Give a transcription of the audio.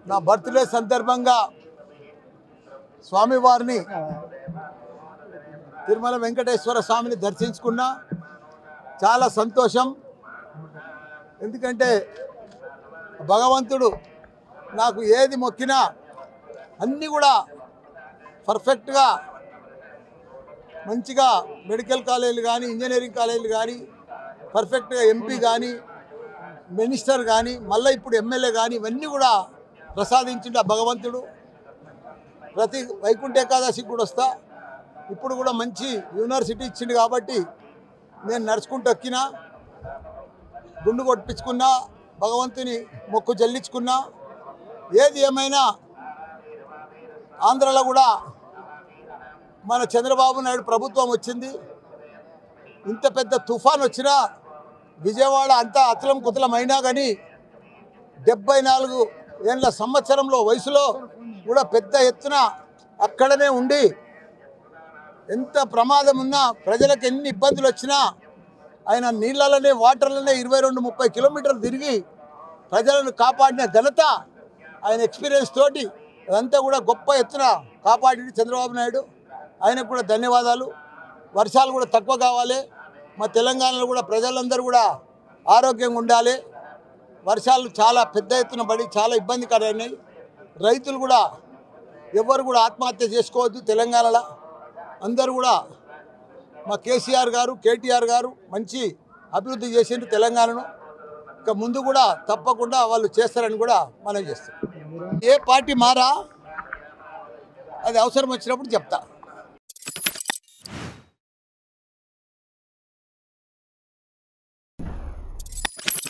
నా బర్త్డే సందర్భంగా స్వామివారిని తిరుమల వెంకటేశ్వర స్వామిని దర్శించుకున్నా. చాలా సంతోషం. ఎందుకంటే భగవంతుడు నాకు ఏది మొక్కినా అన్నీ కూడా పర్ఫెక్ట్గా మంచిగా మెడికల్ కాలేజీలు కానీ ఇంజనీరింగ్ కాలేజీలు కానీ పర్ఫెక్ట్గా ఎంపీ కానీ మినిస్టర్ కానీ మళ్ళీ ఇప్పుడు ఎమ్మెల్యే కానీ ఇవన్నీ కూడా ప్రసాదించిండు ఆ భగవంతుడు. ప్రతి వైకుంఠ ఏకాదశికి కూడా వస్తా. ఇప్పుడు కూడా మంచి యూనివర్సిటీ ఇచ్చిండు కాబట్టి నేను నడుచుకుంటూ ఎక్కినా, గుండు కొట్టించుకున్నా, భగవంతుని మొక్కు చెల్లించుకున్నా. ఏది ఏమైనా ఆంధ్రలో కూడా మన చంద్రబాబు నాయుడు ప్రభుత్వం వచ్చింది. ఇంత పెద్ద తుఫాన్ వచ్చినా విజయవాడ అంతా అతలం కుతలం అయినా కానీ 74 ఏళ్ళ సంవత్సరంలో వయసులో కూడా పెద్ద ఎత్తున అక్కడనే ఉండి ఎంత ప్రమాదం ఉన్నా ప్రజలకు ఎన్ని ఇబ్బందులు వచ్చినా ఆయన నీళ్ళలోనే వాటర్లోనే 22-30 కిలోమీటర్లు తిరిగి ప్రజలను కాపాడిన ఘనత ఆయన ఎక్స్పీరియన్స్ తోటి అదంతా కూడా గొప్ప ఎత్తున కాపాడి చంద్రబాబు నాయుడు. ఆయనకు కూడా ధన్యవాదాలు. వర్షాలు కూడా తక్కువ కావాలి. మా తెలంగాణలో కూడా ప్రజలందరూ కూడా ఆరోగ్యంగా ఉండాలి. వర్షాలు చాలా పెద్ద ఎత్తున పడి చాలా ఇబ్బందికరమైనాయి. రైతులు కూడా ఎవరు కూడా ఆత్మహత్య చేసుకోవద్దు. తెలంగాణలో అందరూ కూడా మా కేసీఆర్ గారు కేటీఆర్ గారు మంచి అభివృద్ధి చేసిండ్రు తెలంగాణను. ఇక ముందు కూడా తప్పకుండా వాళ్ళు చేస్తారని కూడా మనం చేస్తాం. ఏ పార్టీ మారా అది అవసరం వచ్చినప్పుడు చెప్తా.